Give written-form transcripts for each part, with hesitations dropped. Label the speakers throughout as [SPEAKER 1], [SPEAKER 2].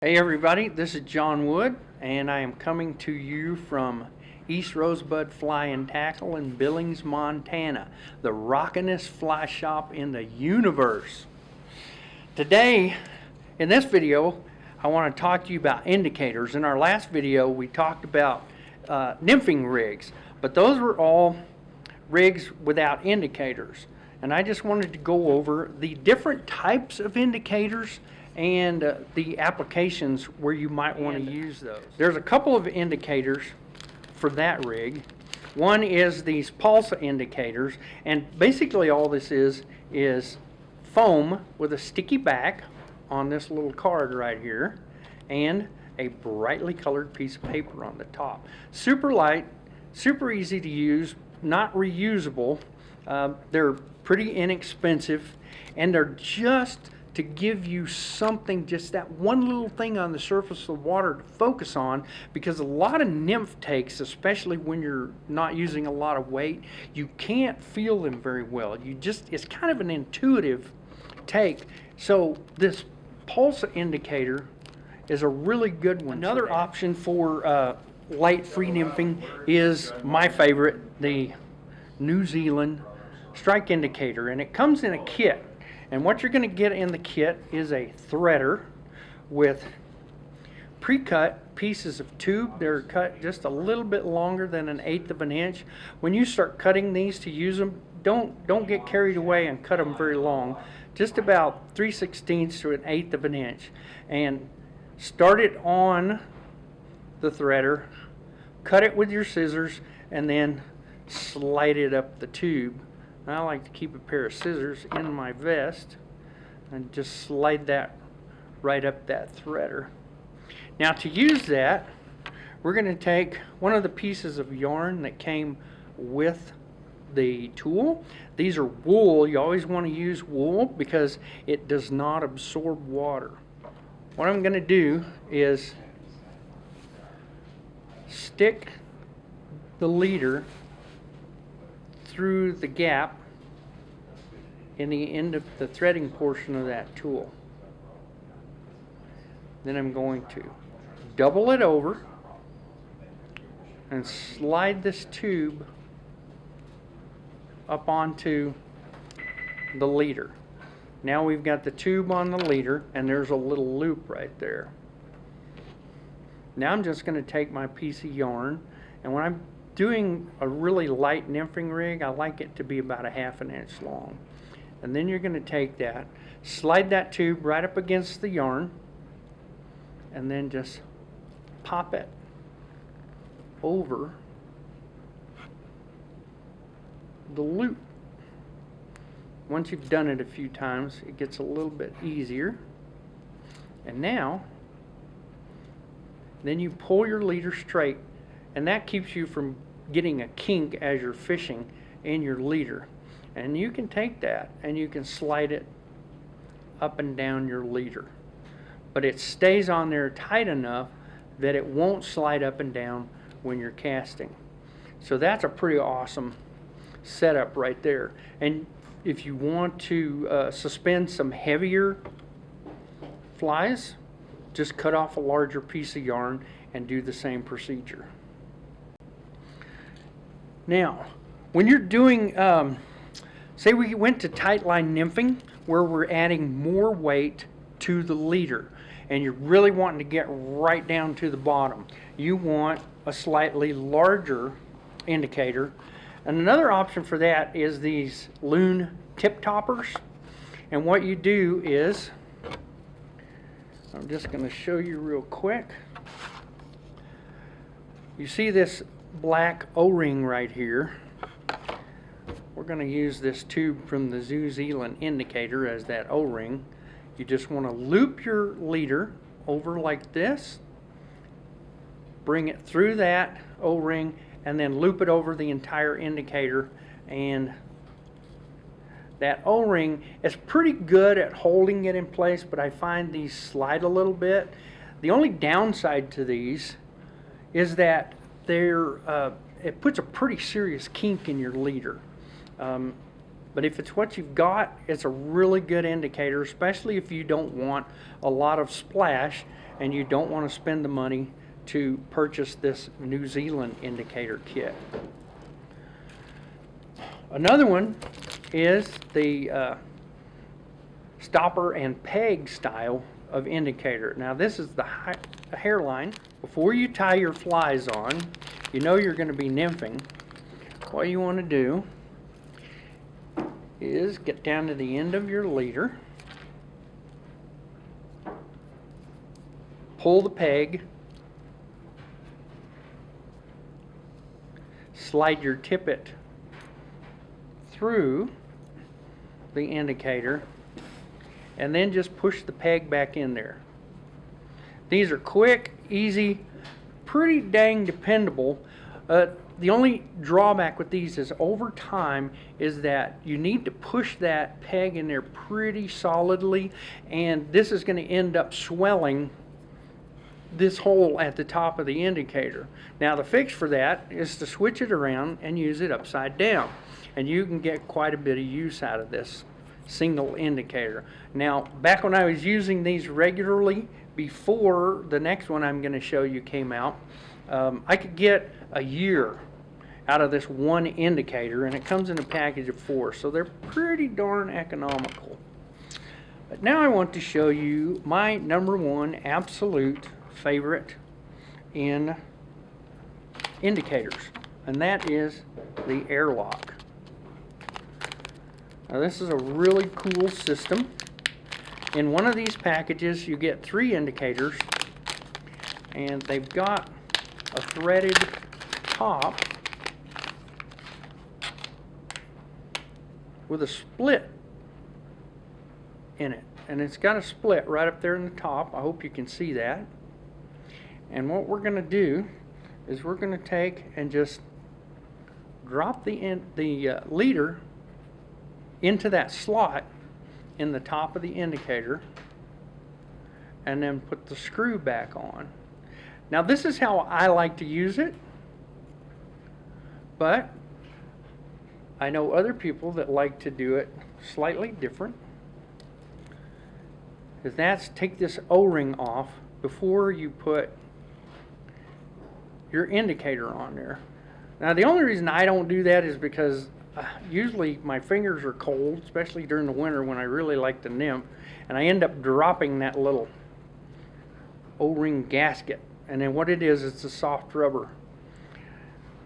[SPEAKER 1] Hey everybody, this is John Wood, and I am coming to you from East Rosebud Fly and Tackle in Billings, Montana, the rockinest fly shop in the universe. Today, in this video, I want to talk to you about indicators. In our last video, we talked about nymphing rigs, but those were all rigs without indicators. And I just wanted to go over the different types of indicators and the applications where you might want to use those. There's a couple of indicators for that rig. One is these Pulsar indicators, and basically all this is foam with a sticky back on this little card right here and a brightly colored piece of paper on the top. Super light, super easy to use, not reusable. They're pretty inexpensive, and they're just to give you something, just that one little thing on the surface of the water to focus on, because a lot of nymph takes, especially when you're not using a lot of weight, you can't feel them very well. It's kind of an intuitive take. So this pulse indicator is a really good one. Another option for light free nymphing is my favorite, the New Zealand strike indicator, and it comes in a kit. And what you're going to get in the kit is a threader with pre-cut pieces of tube. They're cut just a little bit longer than 1/8 of an inch. When you start cutting these to use them, don't get carried away and cut them very long. Just about 3/16 to 1/8 of an inch. And start it on the threader, cut it with your scissors, and then slide it up the tube. I like to keep a pair of scissors in my vest and just slide that right up that threader. Now to use that, we're going to take one of the pieces of yarn that came with the tool. These are wool. You always want to use wool because it does not absorb water. What I'm going to do is stick the leader through the gap in the end of the threading portion of that tool. Then I'm going to double it over and slide this tube up onto the leader. Now we've got the tube on the leader, and there's a little loop right there. Now I'm just going to take my piece of yarn, and when I'm doing a really light nymphing rig, I like it to be about 1/2 inch long. And then you're going to take that, slide that tube right up against the yarn, and then just pop it over the loop. Once you've done it a few times, it gets a little bit easier. And now, then you pull your leader straight, and that keeps you from getting a kink as you're fishing in your leader. And you can take that and you can slide it up and down your leader, but it stays on there tight enough that it won't slide up and down when you're casting. So that's a pretty awesome setup right there. And if you want to suspend some heavier flies, just cut off a larger piece of yarn and do the same procedure. Now, when you're doing, say we went to tight line nymphing, where we're adding more weight to the leader, and you're really wanting to get right down to the bottom, you want a slightly larger indicator. And another option for that is these Loon Tip Toppers. And what you do is, I'm just going to show you real quick. You see this black O-ring right here. We're going to use this tube from the New Zealand indicator as that O-ring. You just want to loop your leader over like this, bring it through that O-ring, and then loop it over the entire indicator. And that O-ring is pretty good at holding it in place, but I find these slide a little bit. The only downside to these is that it puts a pretty serious kink in your leader. But if it's what you've got, it's a really good indicator, especially if you don't want a lot of splash and you don't want to spend the money to purchase this New Zealand indicator kit. Another one is the stopper and peg style of indicator. Now this is the hairline. Before you tie your flies on, you know you're going to be nymphing. What you want to do is get down to the end of your leader, pull the peg, slide your tippet through the indicator, and then just push the peg back in there. These are quick, easy, pretty dang dependable. The only drawback with these is over time is that you need to push that peg in there pretty solidly, and this is going to end up swelling this hole at the top of the indicator. Now the fix for that is to switch it around and use it upside down, and you can get quite a bit of use out of this single indicator. Now back when I was using these regularly before the next one I'm going to show you came out, I could get a year out of this one indicator, and it comes in a package of 4, so they're pretty darn economical. But now I want to show you my #1 absolute favorite in indicators, and that is the airlock. Now this is a really cool system. In one of these packages you get 3 indicators, and they've got a threaded top with a split in it, and it's got a split right up there in the top. I hope you can see that. And what we're going to do is we're going to take and just drop the leader into that slot in the top of the indicator, and then put the screw back on. Now this is how I like to use it, but I know other people that like to do it slightly different. Is that's take this O-ring off before you put your indicator on there. Now the only reason I don't do that is because usually my fingers are cold, especially during the winter when I really like the Nymph, and I end up dropping that little O-ring gasket, and then what it is, it's a soft rubber.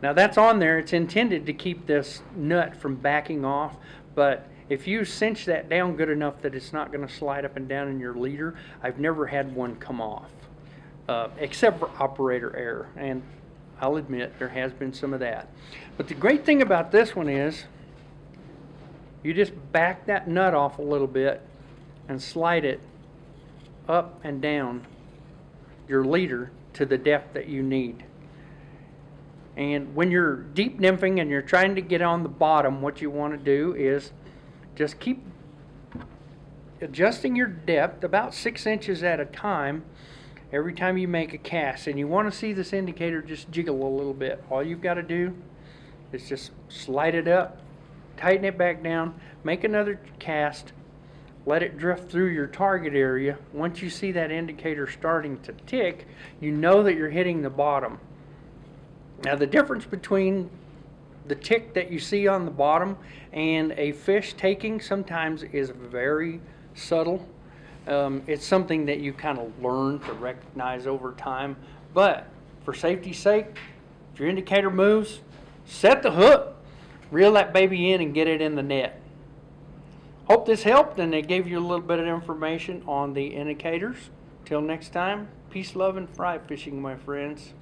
[SPEAKER 1] Now that's on there, it's intended to keep this nut from backing off, but if you cinch that down good enough that it's not going to slide up and down in your leader, I've never had one come off, except for operator error, and I'll admit there has been some of that. But the great thing about this one is you just back that nut off a little bit and slide it up and down your leader to the depth that you need. And when you're deep nymphing and you're trying to get on the bottom, what you want to do is just keep adjusting your depth about 6 inches at a time every time you make a cast. And you want to see this indicator just jiggle a little bit. All you've got to do is just slide it up, tighten it back down, make another cast, let it drift through your target area. Once you see that indicator starting to tick, you know that you're hitting the bottom. Now the difference between the tick that you see on the bottom and a fish taking sometimes is very subtle. It's something that you kind of learn to recognize over time, but for safety's sake, if your indicator moves, set the hook, reel that baby in and get it in the net. Hope this helped and it gave you a little bit of information on the indicators. Till next time, peace, love, and fry fishing, my friends.